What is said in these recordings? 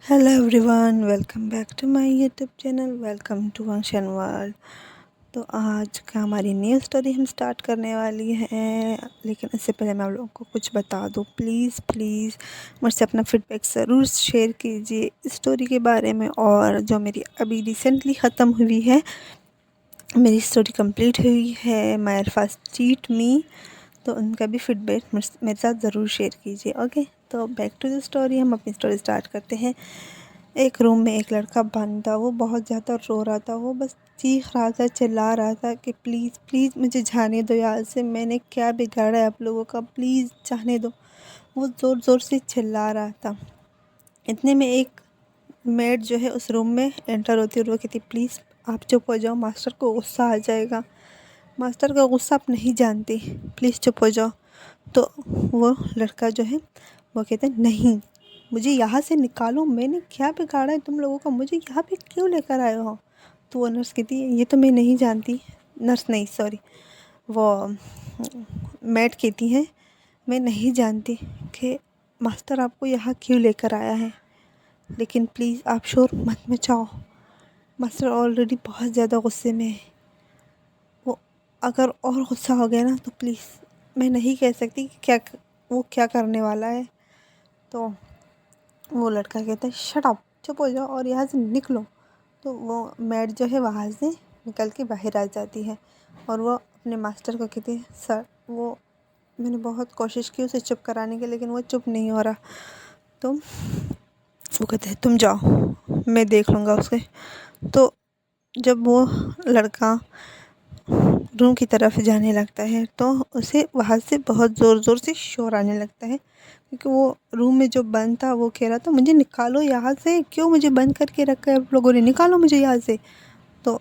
Hello everyone, welcome back to my YouTube channel. Welcome to function world. तो आज का हमारी न्यू स्टोरी हम स्टार्ट करने वाली हैं, लेकिन इससे पहले मैं आप लोगों को कुछ बता दूं। प्लीज़ प्लीज़ मुझसे अपना फीडबैक ज़रूर शेयर कीजिए इस स्टोरी के बारे में। और जो मेरी अभी रिसेंटली ख़त्म हुई है, मेरी स्टोरी कंप्लीट हुई है, माय फर्स्ट चीट मी, तो उनका भी फीडबैक मेरे साथ ज़रूर शेयर कीजिए। ओके, तो बैक टू द स्टोरी, हम अपनी स्टोरी स्टार्ट करते हैं। एक रूम में एक लड़का बंद था। वो बहुत ज़्यादा रो रहा था। वो बस चीख रहा था, चिल्ला रहा था कि प्लीज़ प्लीज़ मुझे जाने दो यहाँ से। मैंने क्या बिगाड़ा है आप लोगों का, प्लीज़ जाने दो। वो ज़ोर ज़ोर से चिल्ला रहा था। इतने में एक मेड जो है उस रूम में एंटर होती है और वो कहती, प्लीज़ आप चुप हो जाओ, मास्टर को गुस्सा आ जाएगा। मास्टर का गुस्सा आप नहीं जानती, प्लीज़ चुप हो जाओ। तो वो लड़का जो है वो कहता है, नहीं, मुझे यहाँ से निकालो, मैंने क्या बिगाड़ा है तुम लोगों का, मुझे यहाँ पे क्यों लेकर आए हो। तो वो नर्स कहती है, ये तो मैं नहीं जानती। नर्स नहीं, सॉरी, वो मैड कहती है, मैं नहीं जानती कि मास्टर आपको यहाँ क्यों लेकर आया है, लेकिन प्लीज़ आप शोर मत मचाओ। मास्टर ऑलरेडी बहुत ज़्यादा गुस्से में है। वो अगर और गुस्सा हो गया ना तो प्लीज़, मैं नहीं कह सकती कि वो क्या करने वाला है। तो वो लड़का कहता है, शट अप, चुप हो जाओ और यहाँ से निकलो। तो वो मैड जो है वहाँ से निकल के बाहर आ जाती है और वो अपने मास्टर को कहती है, सर, वो मैंने बहुत कोशिश की उसे चुप कराने की, लेकिन वो चुप नहीं हो रहा। तो वो कहते हैं, तुम जाओ, मैं देख लूँगा उसे। तो जब वो लड़का रूम की तरफ जाने लगता है तो उसे वहाँ से बहुत ज़ोर ज़ोर से शोर आने लगता है, क्योंकि वो रूम में जो बंद था वो कह रहा था, मुझे निकालो यहाँ से, क्यों मुझे बंद करके रखा है आप लोगों ने, निकालो मुझे यहाँ से। तो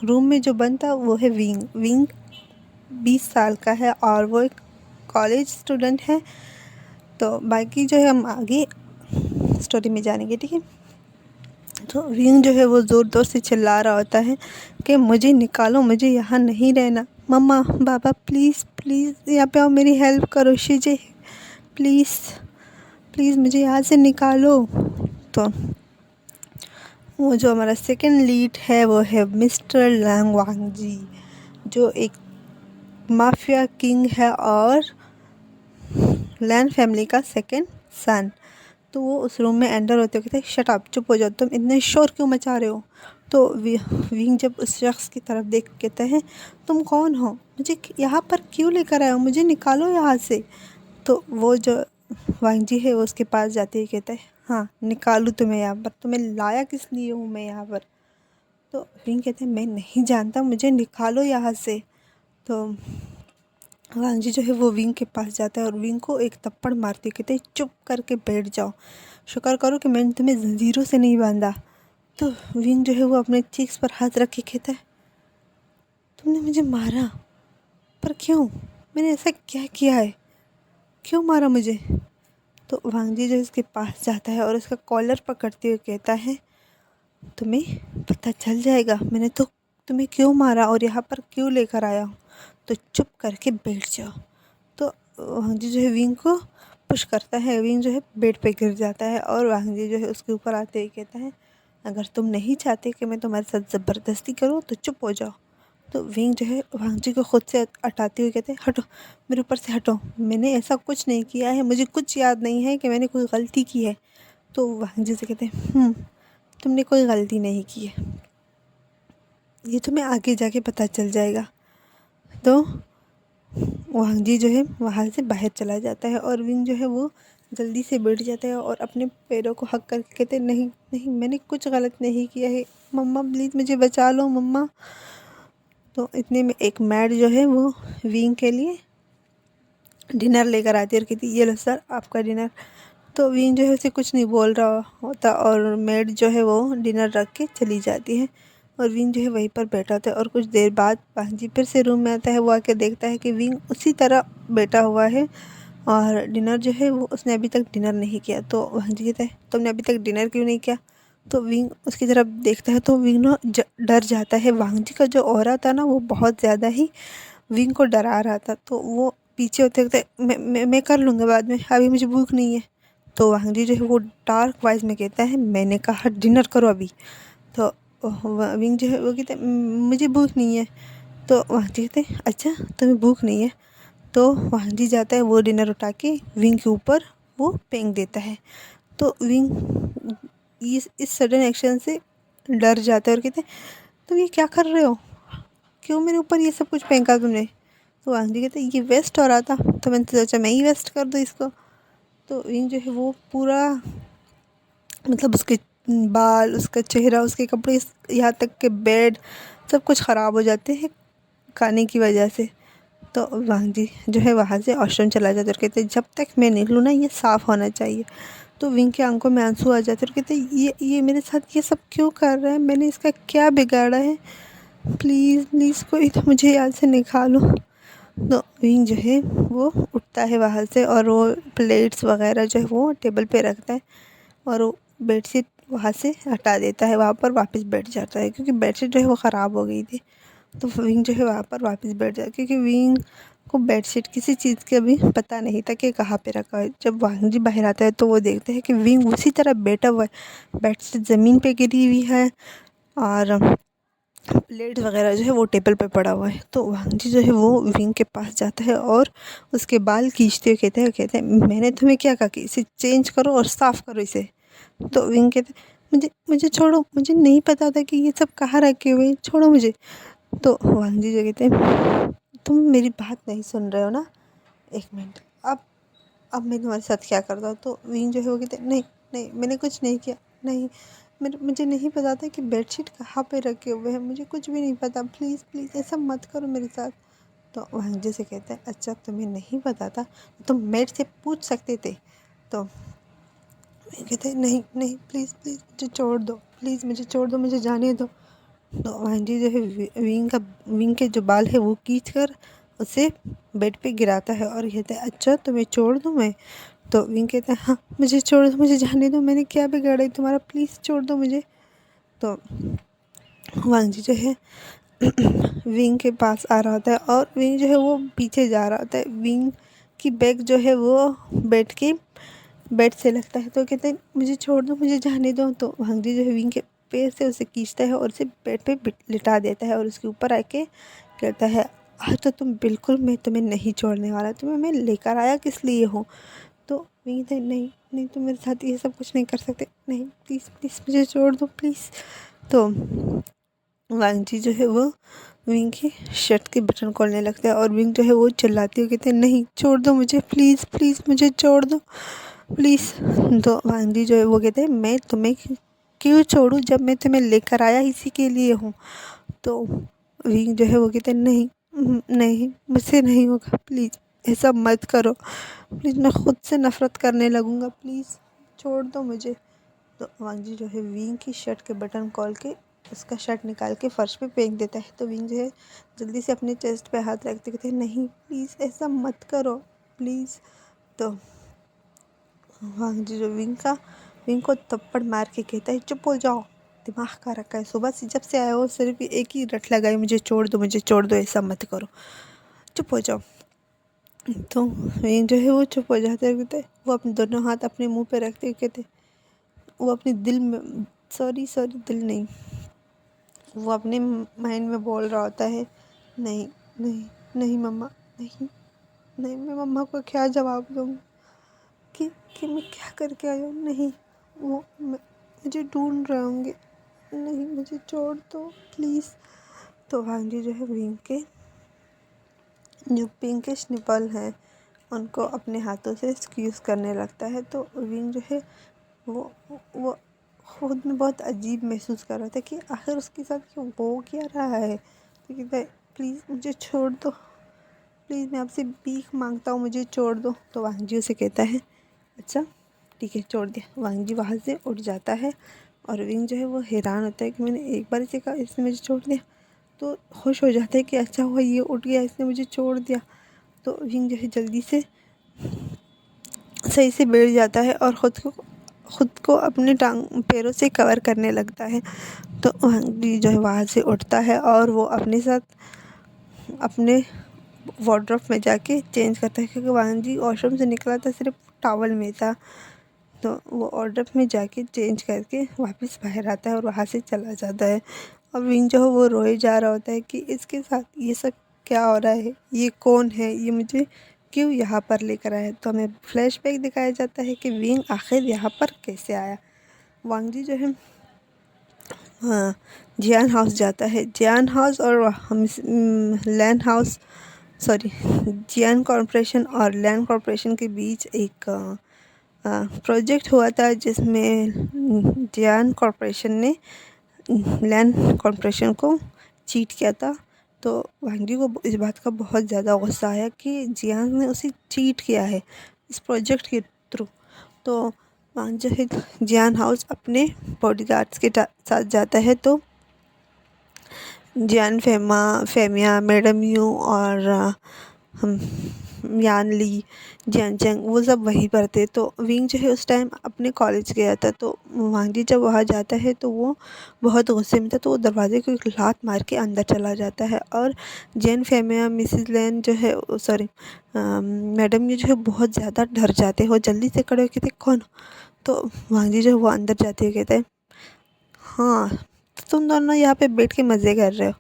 रूम में जो बंद था वो है विंग। विंग 20 साल का है और वो एक कॉलेज स्टूडेंट है। तो बाकी जो है हम आगे स्टोरी में जानेंगे, ठीक है। तो विंग जो है वो ज़ोर ज़ोर से चिल्ला रहा होता है कि मुझे निकालो, मुझे यहाँ नहीं रहना। मम्मा, पापा, प्लीज़ प्लीज़ यहाँ पे आओ, मेरी हेल्प करो, शीजे, प्लीज़ प्लीज़ मुझे यहाँ से निकालो। तो वो जो हमारा सेकंड लीड है वो है मिस्टर लैंग वांग जी, जो एक माफिया किंग है और लैन फैमिली का सेकंड सन। तो वो उस रूम में एंटर होते हुए कहते, शट अप, चुप हो जाओ, तुम इतने शोर क्यों मचा रहे हो। तो विंग जब उस शख्स की तरफ देख कहते हैं, तुम कौन हो, मुझे यहाँ पर क्यों लेकर आए हो, मुझे निकालो यहाँ से। तो वो जो वांग जी है वो उसके पास जाते ही कहता है, हाँ निकालूँ तुम्हें यहाँ पर, तुम्हें लाया किस लिए हूँ मैं यहाँ पर। तो विंग कहते हैं, मैं नहीं जानता, मुझे निकालो यहाँ से। तो वांग जी जो है वो विंग के पास जाता है और विंग को एक थप्पड़ मारते कहते, चुप करके बैठ जाओ, शुक्र करो कि मैंने तुम्हें जंजीरों से नहीं बांधा। तो विंग जो है वो अपने चीक्स पर हाथ रख के कहता है, तुमने मुझे मारा, पर क्यों, मैंने ऐसा क्या किया है, क्यों मारा मुझे। तो वांग जी जो इसके पास जाता है और उसका कॉलर पकड़ते हुए कहता है, तुम्हें पता चल जाएगा मैंने तो तुम्हें क्यों मारा और यहाँ पर क्यों लेकर आया हूँ, तो चुप करके बैठ जाओ। तो वांग जी जो है विंग को पुश करता है, विंग जो है बेड पे गिर जाता है और वांग जी जो है उसके ऊपर आते ही कहता है, अगर तुम नहीं चाहते कि मैं तुम्हारे साथ ज़बरदस्ती करूँ तो चुप हो जाओ। तो विंग जो है वांग जी को खुद से हटाते हुए कहते हैं, हटो, मेरे ऊपर से हटो, मैंने ऐसा कुछ नहीं किया है, मुझे कुछ याद नहीं है कि मैंने कोई गलती की है। तो वांग जी से कहते हैं, तुमने कोई गलती नहीं की है, ये तुम्हें आगे जाके पता चल जाएगा। तो वांग जी जो है वहाँ से बाहर चला जाता है और विंग जो है वो जल्दी से बैठ जाता है और अपने पैरों को हक करके कहते, नहीं नहीं, मैंने कुछ गलत नहीं किया है, मम्मा प्लीज़ मुझे बचा लो मम्मा। तो इतने में एक मैड जो है वो विंग के लिए डिनर लेकर आती है और कहती, ये लो सर आपका डिनर। तो विंग जो है उसे कुछ नहीं बोल रहा होता और मैड जो है वो डिनर रख के चली जाती है और विंग जो है वहीं पर बैठा होता है। और कुछ देर बाद पांजी फिर से रूम में आता है। वो आके देखता है कि विंग उसी तरह बैठा हुआ है और डिनर जो है वो उसने अभी तक डिनर नहीं किया। तो पांजी कहता है, तुमने अभी तक डिनर क्यों नहीं किया। तो विंग उसकी तरफ देखता है तो विंग ना डर जाता है। वांग जी का जो ऑरा था ना वो बहुत ज़्यादा ही विंग को डरा रहा था। तो वो पीछे होते होते, मैं कर लूँगा बाद में, अभी मुझे भूख नहीं है। तो वांग जी जो है वो डार्क वॉइस में कहता है, मैंने कहा डिनर करो अभी। तो विंग जो है वो कहते मुझे भूख नहीं है। तो वांग जी कहते अच्छा तुम्हें भूख नहीं है। तो वांग जी जाता है, वो डिनर उठा के विंग के ऊपर वो फेंक देता है। तो विंग इस सडन एक्शन से डर जाता है और कहते तुम ये क्या कर रहे हो, क्यों मेरे ऊपर ये सब कुछ फेंका तुमने। तो वांग जी कहते ये वेस्ट हो रहा था तो मैंने सोचा मैं ही वेस्ट कर दूँ इसको। तो विंग जो है वो पूरा मतलब उसके बाल, उसका चेहरा, उसके कपड़े, यहाँ तक के बेड सब कुछ ख़राब हो जाते हैं खाने की वजह से। तो वांग जी जो है वहाँ से वॉशरूम चला जाता है और कहते जब तक मैं निकलूँ ना ये साफ़ होना चाहिए। तो विंग के आंखों में आंसू आ जाते और कहते ये मेरे साथ ये सब क्यों कर रहा है, मैंने इसका क्या बिगाड़ा है, प्लीज़ प्लीज़ कोई तो मुझे यहाँ से निकालो। तो विंग जो है वो उठता है वहाँ से और वो प्लेट्स वगैरह जो है वो टेबल पे रखता है और वो बेडशीट वहाँ से हटा देता है, वहाँ पर वापस बैठ जाता है क्योंकि बेडशीट जो है वो ख़राब हो गई थी। तो विंग जो है वहाँ पर वापस बैठ जाता है क्योंकि विंग को बेडशीट किसी चीज़ के अभी पता नहीं था कि कहाँ पे रखा है। जब वांग जी बाहर आता है तो वो देखते हैं कि विंग उसी तरह बैठा हुआ है, बेडशीट ज़मीन पे गिरी हुई है और प्लेट वगैरह जो है वो टेबल पे पड़ा हुआ है। तो वांग जी जो है वो विंग के पास जाता है और उसके बाल खींचते हुए कहते हैं मैंने तुम्हें क्या कहा कि इसे चेंज करो और साफ़ करो इसे। तो विंग कहते मुझे मुझे छोड़ो, मुझे नहीं पता था कि ये सब कहाँ रखे हुए हैं, छोड़ो मुझे। तो वांग जी जो कहते हैं तुम मेरी बात नहीं सुन रहे हो ना, एक मिनट, अब मैं तुम्हारे साथ क्या करता हूँ। तो विंग जो है वो कहते नहीं नहीं मैंने कुछ नहीं किया, नहीं मुझे नहीं पता था कि बेडशीट कहाँ पे रखे हुए हैं, मुझे कुछ भी नहीं पता, प्लीज़ प्लीज़ ऐसा मत करो मेरे साथ। तो वांग जी से कहते हैं अच्छा तुम्हें नहीं पता था, तुम मेरे से पूछ सकते थे। तो मैं कहते नहीं नहीं प्लीज़ प्लीज़ मुझे छोड़ दो, प्लीज़ मुझे छोड़ दो, मुझे जाने दो। तो वांग जी जो है विंग के जो बाल है वो खींच कर उसे बेड पे गिराता है और कहता है अच्छा तुम्हें छोड़ दूँ मैं। तो विंग कहता है हाँ मुझे छोड़ दो, मुझे जाने दो, मैंने क्या बिगाड़ा है तुम्हारा, प्लीज़ छोड़ दो मुझे। तो वांग जी जो है विंग के पास आ रहा होता है और विंग जो है वो पीछे जा रहा होता है, विंग की बैग जो है वो बेड से लगता है। तो कहते हैं मुझे छोड़ दो, मुझे जाने दो। तो वांग जी जो है विंग के पैर से उसे खींचता है और उसे बेड पे लिटा देता है और उसके ऊपर आके कहता है आज तो तुम बिल्कुल, मैं तुम्हें नहीं छोड़ने वाला, तुम्हें मैं लेकर आया किस लिए हूँ। तो विंग कहते हैं नहीं नहीं तुम मेरे साथ ये सब कुछ नहीं कर सकते, नहीं प्लीज़ प्लीज़ मुझे छोड़ दो प्लीज़। तो वांग जी जो है वो विंग की शर्ट के बटन खोलने लगता है और विंग जो है वो चिल्लाती है, कहते हैं नहीं छोड़ दो मुझे, प्लीज़ प्लीज़ मुझे छोड़ दो प्लीज़। तो वांग जी जो है वो कहते हैं मैं तुम्हें क्यों छोड़ूं जब मैं तुम्हें लेकर आया इसी के लिए हूँ। तो विंग जो है वो कहते हैं नहीं नहीं मुझसे नहीं होगा, प्लीज़ ऐसा मत करो, प्लीज़ मैं खुद से नफ़रत करने लगूँगा, प्लीज़ छोड़ दो मुझे। तो वांग जी जो है विंग की शर्ट के बटन खोल के उसका शर्ट निकाल के फर्श पे फेंक देता है। तो विंग जो है जल्दी से अपने चेस्ट पे हाथ रखते कहते हैं नहीं प्लीज़ ऐसा मत करो प्लीज़। तो वांग जी जो विंग को थप्पड़ मार के कहता है चुप हो जाओ, दिमाग का रखा है, सुबह से जब से आया हो सिर्फ एक ही रट लगाई मुझे छोड़ दो, मुझे छोड़ दो, ऐसा मत करो, चुप हो जाओ। तो विंग जो है वो चुप हो जाता है, कहते वो अपने दोनों हाथ अपने मुंह पे रखते कहते वो अपने दिल में सॉरी सॉरी दिल नहीं, वो अपने माइंड में बोल रहा होता है नहीं नहीं नहीं मम्मा, नहीं नहीं मैं मम्मा को क्या जवाब दूँ कि मैं क्या करके आया हूँ, नहीं वो मुझे ढूंढ रहे होंगे, नहीं मुझे छोड़ दो प्लीज़। तो वांग जी जो है विंग के जो पिंकिश निपल हैं उनको अपने हाथों से स्क्वीज़ करने लगता है। तो विंग जो है वो खुद में बहुत अजीब महसूस कर रहा था कि आखिर उसके साथ क्यों हो क्या रहा है। तो कहता है प्लीज़ मुझे छोड़ दो, प्लीज़ मैं आपसे भीख मांगता हूँ, मुझे छोड़ दो। तो वांग जी उसे कहता है अच्छा ठीक है छोड़ दिया। वांग जी वहाँ से उठ जाता है और विंग जो है वो हैरान होता है कि मैंने एक बार इसे कहा इसने मुझे छोड़ दिया। तो खुश हो जाता है कि अच्छा हुआ ये उठ गया, इसने मुझे छोड़ दिया। तो विंग जो है जल्दी से सही से बैठ जाता है और ख़ुद को अपने पैरों से कवर करने लगता है। तो वांग जी जो है वहाँ से उठता है और वो अपने साथ अपने वार्डरोब में जाके चेंज करता है क्योंकि वांग जी वॉशरूम से निकला था सिर्फ टॉवल में था। तो वो ऑर्डर में जाके चेंज करके वापस बाहर आता है और वहाँ से चला जाता है। और विंग जो है वो रोए जा रहा होता है कि इसके साथ ये सब क्या हो रहा है, ये कौन है, ये मुझे क्यों यहाँ पर लेकर आया। तो हमें फ्लैशबैक दिखाया जाता है कि विंग आखिर यहाँ पर कैसे आया। वांग जी जो है हाँ जियान हाउस जाता है। जियान हाउस और हम land house sorry Gian corporation और लैंड कॉरपोरेशन के बीच एक प्रोजेक्ट हुआ था जिसमें जियान कॉरपोरेशन ने लैंड कॉरपोरेशन को चीट किया था। तो वांग जी को इस बात का बहुत ज़्यादा गुस्सा आया कि जियान ने उसे चीट किया है इस प्रोजेक्ट के थ्रू। तो वांग जो है जियान हाउस अपने बॉडीगार्ड्स के साथ जाता है। तो जियान फेमिया मैडम यू और हम यान ली जियान चंग वो सब वहीं पर थे। तो विंग जो है उस टाइम अपने कॉलेज गया था। तो वांग जी जब वहाँ जाता है तो वो बहुत गुस्से में था। तो वो दरवाजे को एक लात मार के अंदर चला जाता है। और जियान फेमिया मिसिस लैन जो है सॉरी मैडम ये जो है बहुत ज़्यादा डर जाते हो, जल्दी से खड़े हो कहते कौन। तो वांग जी जो है वो अंदर जाते हुए कहते हैं हाँ तो तुम दोनों यहाँ पे बैठ के मज़े कर रहे हो।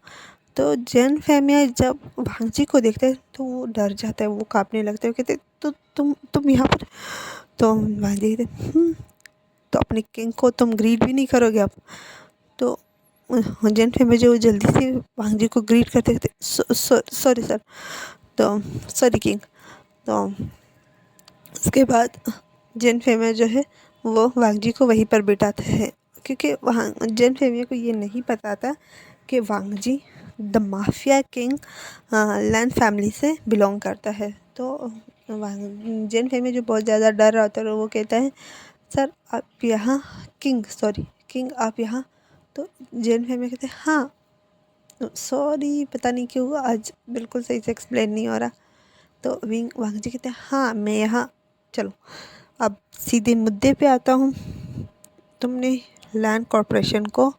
तो जियान फेमिया जब वांग जी को देखते हैं तो वो डर जाता है, वो काँपने लगता है। वो कहते तो तुम यहाँ पर। तो वांग जी कहते तो अपने किंग को तुम ग्रीट भी नहीं करोगे अब। तो जियान फेमिया जो जल्दी से वांग जी को ग्रीट करते थे सॉरी सर। तो सॉरी किंग। तो उसके बाद जियान फेमिया जो है वो वांग जी को वहीं पर बिठाता है क्योंकि वहाँ जियान फेमिया को ये नहीं पता था कि Wang Ji the mafia king Lan family से बिलोंग करता है। तो जियान फेमिया जो बहुत ज़्यादा डर रहा होता है वो कहता है सर आप यहाँ किंग आप यहाँ। तो जियान फेमिया कहते हैं हाँ सॉरी पता नहीं क्यों आज बिल्कुल सही से एक्सप्लेन नहीं हो रहा। तो वांग जी कहते हैं हाँ मैं यहाँ। चलो अब सीधे मुद्दे पे आता हूँ। तुमने लैंड कॉरपोरेशन को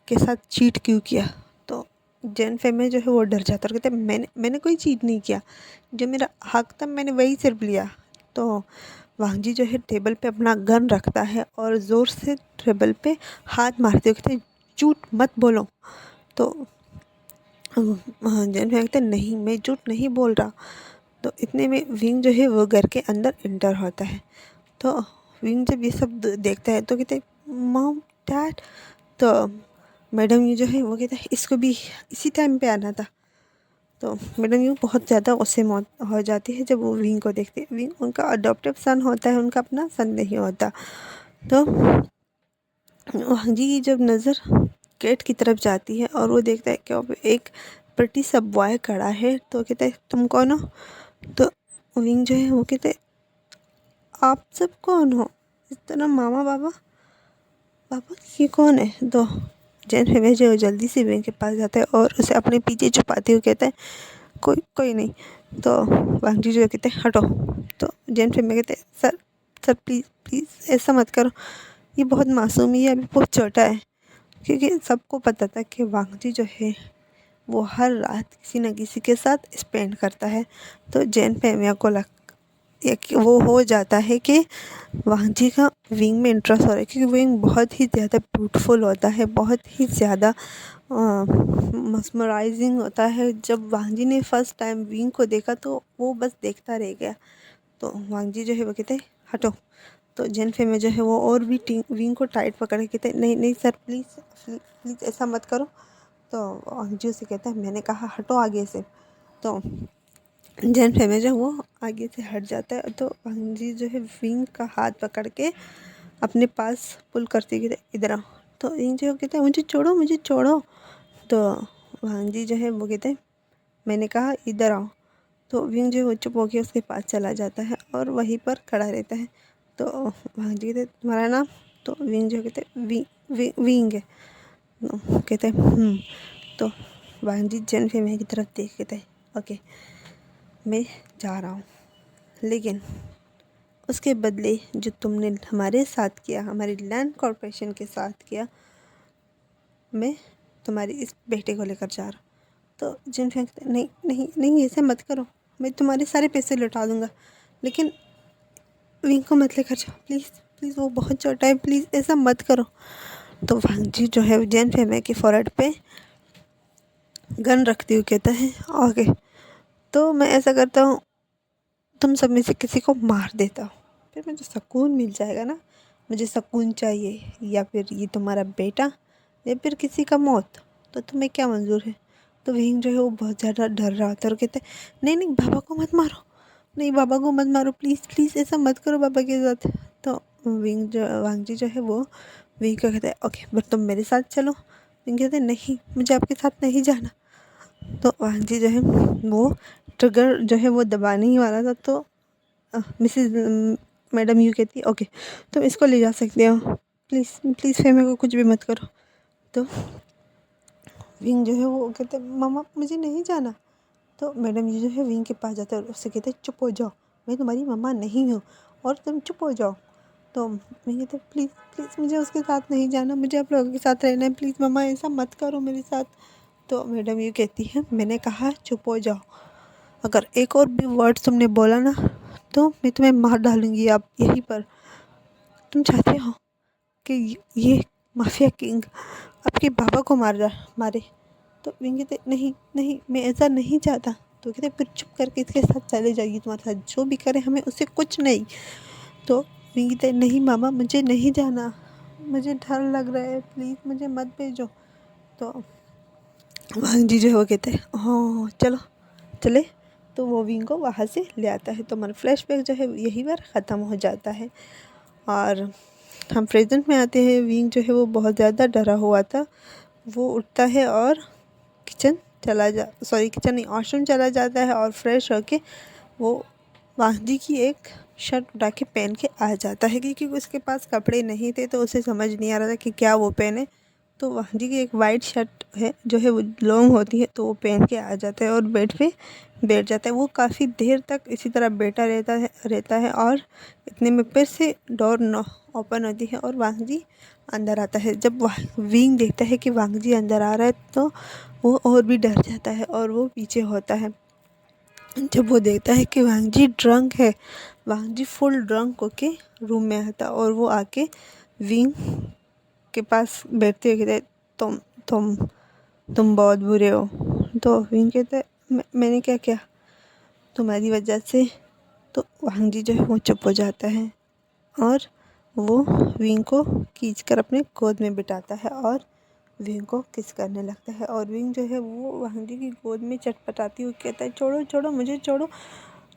के साथ चीट क्यों किया। तो जियान फेमिया जो है वो डर जाता है और कहते हैं मैंने कोई चीट नहीं किया, जो मेरा हक था मैंने वही सिर्फ लिया। तो वांग जी जो है टेबल पे अपना गन रखता है और ज़ोर से टेबल पे हाथ मारते हुए कहते हैं झूठ मत बोलो। तो जियान फेमिया कहते हैं नहीं मैं झूठ नहीं बोल रहा। तो इतने में विंग जो है वो घर के अंदर एंटर होता है। तो विंग जब ये सब देखता है तो कहते मॉम डैड। तो मैडम यू जो है वो कहता है इसको भी इसी टाइम पे आना था। तो मैडम यू बहुत ज़्यादा गुस्से में हो जाती है जब वो विंग को देखते हैं। विंग उनका अडॉप्टिव सन होता है, उनका अपना सन नहीं होता। तो वांग जी की जब नज़र गेट की तरफ जाती है और वो देखता है कि एक प्रिटी सा बॉय खड़ा है। तो कहता है तुम कौन हो। तो विंग जो है वो कहते आप सब कौन हो, इस तरह मामा पापा ये कौन है। तो जियान फेमिया जो जल्दी से विंग के पास जाता है और उसे अपने पीछे छुपाते हुए कहता है कोई नहीं। तो वांग जी जो कहते हैं हटो। तो जियान फेमिया कहते हैं सर प्लीज़ ऐसा मत करो, ये बहुत मासूम है, ये अभी बहुत छोटा है। क्योंकि सबको पता था कि वांग जी जो है वो हर रात किसी न किसी के साथ स्पेंड करता है। तो जियान फेमिया को वो हो जाता है कि वांग जी का विंग में इंटरेस्ट हो रहा है क्योंकि विंग बहुत ही ज़्यादा ब्यूटीफुल होता है, बहुत ही ज़्यादा मस्मराइजिंग होता है। जब वांग जी ने फर्स्ट टाइम विंग को देखा तो वो बस देखता रह गया। तो वांग जी जो है वो कहते हैं हटो। तो जियान फेमिया जो है वो और भी विंग को टाइट पकड़ के कहते हैं नहीं सर प्लीज़ ऐसा मत करो। तो वांग जी उसे कहता है मैंने कहा हटो आगे से। तो जियान फेमिया जो वो आगे से हट जाता है। तो वांग जी जो है विंग का हाथ पकड़ के अपने पास पुल करते कहते इधर आओ। तो विंग जो कहते हैं मुझे छोड़ो। तो वांग जी जो है वो कहते हैं मैंने कहा इधर आओ। तो विंग जो है वो चुप होकर उसके पास चला जाता है और वहीं पर खड़ा रहता है। तो वांग जी कहते तुम्हारा नाम। तो विंग जो कहते विंग है। कहते हैं तो वांग जी जियान फेमिया की तरफ देख कहते हैं ओके मैं जा रहा हूँ, लेकिन उसके बदले जो तुमने हमारे साथ किया, हमारी लैंड कॉरपोरेशन के साथ किया, मैं तुम्हारी इस बेटे को लेकर जा रहा हूँ। तो जिन फेंकते नहीं ऐसे मत करो, मैं तुम्हारे सारे पैसे लौटा दूँगा, लेकिन विंग को मत लेकर जाओ प्लीज़ वो बहुत छोटा है, प्लीज़ ऐसा मत करो। तो वांग जी जो है जैन फेमे के फोrehead पे गन रखते हुए कहता है ओके, तो मैं ऐसा करता हूँ, तुम सब में से किसी को मार देता हूँ, फिर मुझे सुकून मिल जाएगा ना। मुझे सुकून चाहिए, या फिर ये तुम्हारा बेटा या फिर किसी का मौत, तो तुम्हें क्या मंजूर है। तो विंग जो है वो बहुत ज़्यादा डर रहा होता है और कहते हैं नहीं नहीं बाबा को मत मारो, नहीं बाबा को मत मारो, प्लीज़ प्लीज़ ऐसा मत करो बाबा के साथ। तो वांग जी जो है वो विंग को कहते हैं ओके बट तुम मेरे साथ चलो। विंग कहते हैं नहीं, मुझे आपके साथ नहीं जाना। तो वांग जी जो है वो ट्रिगर जो है वो दबाने ही वाला था, तो मिसेज मैडम यू कहती है ओके तुम इसको ले जा सकते हो, प्लीज़ प्लीज़ फेमे को कुछ भी मत करो। तो विंग जो है वो कहते हैं मामा मुझे नहीं जाना। तो मैडम यू जो है विंग के पास जाते हैं और उससे कहते हैं चुप हो जाओ, मैं तुम्हारी मम्मा नहीं हूँ और तुम चुप हो जाओ। तो विंग कहते हैं प्लीज़ प्लीज़ मुझे उसके साथ नहीं जाना, मुझे आप लोगों के साथ रहना है, प्लीज़ मम्मा ऐसा मत करो मेरे साथ। तो मैडम यू कहती है मैंने कहा चुप हो जाओ, अगर एक और भी वर्ड तुमने बोला ना तो मैं तुम्हें मार डालूँगी आप यहीं पर। तुम चाहते हो कि ये माफिया किंग आपके बाबा को मारे। तो विंग कहते नहीं नहीं मैं ऐसा नहीं चाहता। तो कहते फिर चुप करके इसके साथ चले जाइए, तुम्हारे साथ जो भी करे हमें उससे कुछ नहीं। तो विंग कहते नहीं मामा मुझे नहीं जाना, मुझे डर लग रहा है, प्लीज़ मुझे मत भेजो। तो वांग जी जो है वो कहते हैं हाँ चलो चले। तो वो विंग को वहाँ से ले आता है। तो हमारा फ्लैशबैक जो है यही बार ख़त्म हो जाता है और हम प्रेजेंट में आते हैं। विंग जो है वो बहुत ज़्यादा डरा हुआ था, वो उठता है और किचन नहीं वॉशरूम चला जाता है और फ्रेश होके वो वांग जी की एक शर्ट उठा के पहन के आ जाता है, क्योंकि उसके पास कपड़े नहीं थे तो उसे समझ नहीं आ रहा था कि क्या वो पहने। तो वांग जी की एक वाइट शर्ट है जो है वो लॉन्ग होती है, तो वो पहन के आ जाता है और बेड पे बैठ जाता है। वो काफ़ी देर तक इसी तरह बैठा रहता है और इतने में फिर से डोर ओपन होती है और वांग जी अंदर आता है। जब विंग देखता है कि वांग जी अंदर आ रहा है तो वो और भी डर जाता है और वो पीछे होता है। जब वो देखता है कि वांग जी ड्रंक है, वांग जी फुल ड्रंक होके रूम में आता और वो आके विंग के पास बैठते हुए कहते तुम तुम तुम बहुत बुरे हो। तो विंग कहते मैंने क्या किया तुम्हारी वजह से। तो वांग जी जो है वो चुप हो जाता है और वो विंग को खींचकर अपने गोद में बिठाता है और विंग को किस करने लगता है। और विंग जो है वो वांग जी की गोद में चटपटाती हुई कहता है छोड़ो छोड़ो मुझे छोड़ो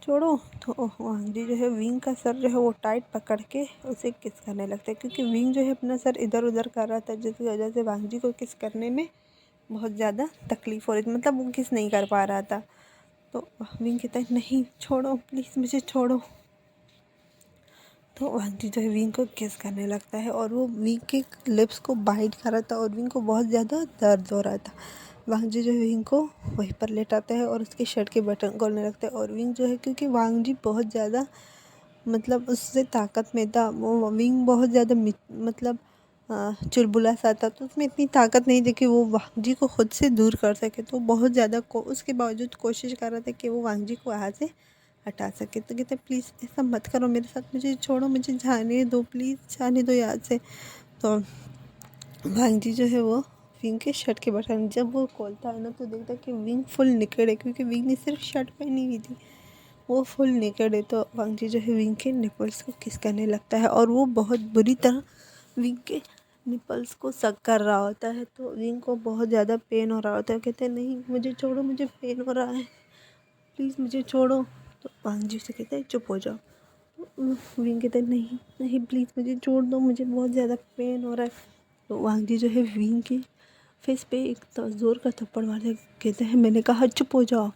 छोड़ो। तो वांग जी जो है विंग का सर जो है वो टाइट पकड़ के उसे किस करने लगता है, क्योंकि विंग जो है अपना सर इधर उधर कर रहा था, जिसकी वजह से वांग जी को किस करने में बहुत ज़्यादा तकलीफ़ हो रही थी, मतलब वो किस नहीं कर पा रहा था। तो विंग कहता है नहीं छोड़ो प्लीज़ मुझे छोड़ो। तो वांग जी जो है विंग को किस करने लगता है और वो विंग के लिप्स को बाइट कर रहा था और विंग को बहुत ज़्यादा दर्द हो रहा था। वांग जी जो है विंग को वहीं पर लेटाता है और उसके शर्ट के बटन खोलने लगता है। और विंग जो है क्योंकि वांग जी बहुत ज़्यादा मतलब उससे ताकत में था, वो विंग बहुत ज़्यादा मतलब चुलबुला सा था, तो उसमें इतनी ताकत नहीं थी कि वो वांग जी को खुद से दूर कर सके। तो बहुत ज़्यादा उसके बावजूद कोशिश कर रहा था कि वो वांग जी को वहाँ से हटा सके। तो कहते प्लीज़ ऐसा मत करो मेरे साथ, मुझे छोड़ो, मुझे जाने दो, प्लीज़ जाने दो यहाँ से। तो वांग जी जो है वो विंग के शर्ट के बटन जब वो खोलता है ना तो देखता है कि विंग फुल निकड़ है, क्योंकि विंग ने सिर्फ शर्ट पहनी हुई थी, वो फुल नेकेड है। तो वांग जी जो है विंग के निपल्स को किस करने लगता है और वो बहुत बुरी तरह विंग के निपल्स को सक कर रहा होता है। तो विंग को बहुत ज़्यादा पेन हो रहा होता है, कहते हैं नहीं मुझे छोड़ो, मुझे पेन हो रहा है, प्लीज़ मुझे छोड़ो। तो वांग जी से कहते हैं चुप हो जाओ। विंग कहते हैं नहीं नहीं प्लीज़ मुझे छोड़ दो, मुझे बहुत ज़्यादा पेन हो रहा है। तो वांग जी जो है विंग के फेस पे एक ज़ोर का थप्पड़ मारते कहते हैं मैंने कहा चुप हो जाओ।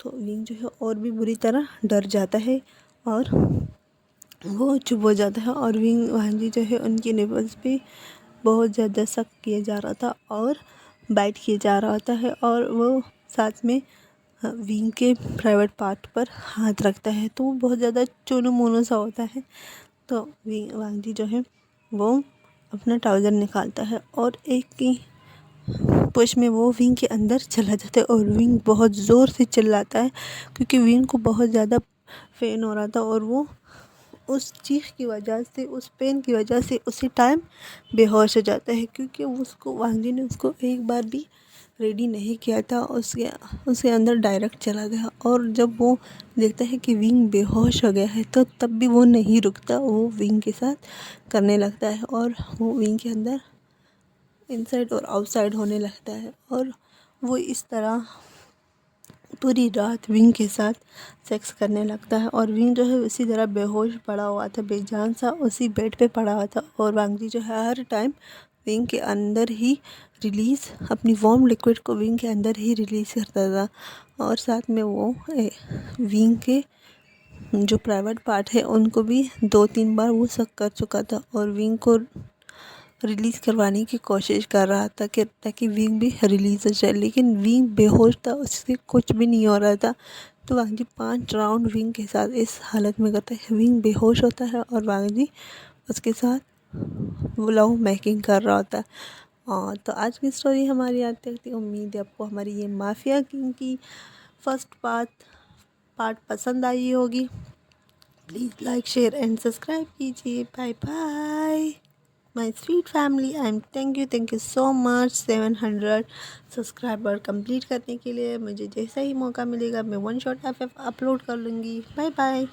तो विंग जो है और भी बुरी तरह डर जाता है और वो चुप हो जाता है। और वांग जी जो है उनकी निपल्स पे बहुत ज़्यादा सख्त किया जा रहा था और बाइट किया जा रहा होता है और वो साथ में विंग के प्राइवेट पार्ट पर हाथ रखता है, तो वो बहुत ज़्यादा चुनु मुनु सा होता है। तो वांग जी जो है वो अपना ट्राउज़र निकालता है और एक की पुश में वो विंग के अंदर चला जाता है और विंग बहुत ज़ोर से चिल्लाता है, क्योंकि विंग को बहुत ज़्यादा पेन हो रहा था और वो उस चीख की वजह से, उस पेन की वजह से उसी टाइम बेहोश हो जाता है, क्योंकि उसको वांग जी ने उसको एक बार भी रेडी नहीं किया था, उसके उसके अंदर डायरेक्ट चला गया। और जब वो देखता है कि विंग बेहोश हो गया है तो तब भी वो नहीं रुकता, वो विंग के साथ करने लगता है और वो विंग के अंदर इनसाइड और आउटसाइड होने लगता है। और वो इस तरह पूरी रात विंग के साथ सेक्स करने लगता है। और विंग जो है उसी तरह बेहोश पड़ा हुआ था, बेजान सा उसी बेड पे पड़ा हुआ था। और वांग जी जो है हर टाइम विंग के अंदर ही रिलीज़ अपनी वार्म लिक्विड को विंग के अंदर ही रिलीज़ करता था। और साथ में वो विंग के जो प्राइवेट पार्ट है उनको भी 2-3 बार वो सक कर चुका था और विंग को रिलीज़ करवाने की कोशिश कर रहा था कि ताकि विंग भी रिलीज़ हो जाए, लेकिन विंग बेहोश था, उससे कुछ भी नहीं हो रहा था। तो वांग जी 5 राउंड विंग के साथ इस हालत में करता है, विंग बेहोश होता है और वांग जी उसके साथ वो लव मेकिंग कर रहा होता है। और तो आज की स्टोरी हमारी आती थी। उम्मीद है आपको हमारी ये माफिया किंग की फर्स्ट पार्ट पसंद आई होगी। Please like share and subscribe कीजिए। Bye bye my sweet family. Thank you so much 700 subscriber complete करने के लिए। मुझे जैसा ही मौका मिलेगा मैं वन शॉट एफ अपलोड कर लूँगी। Bye bye.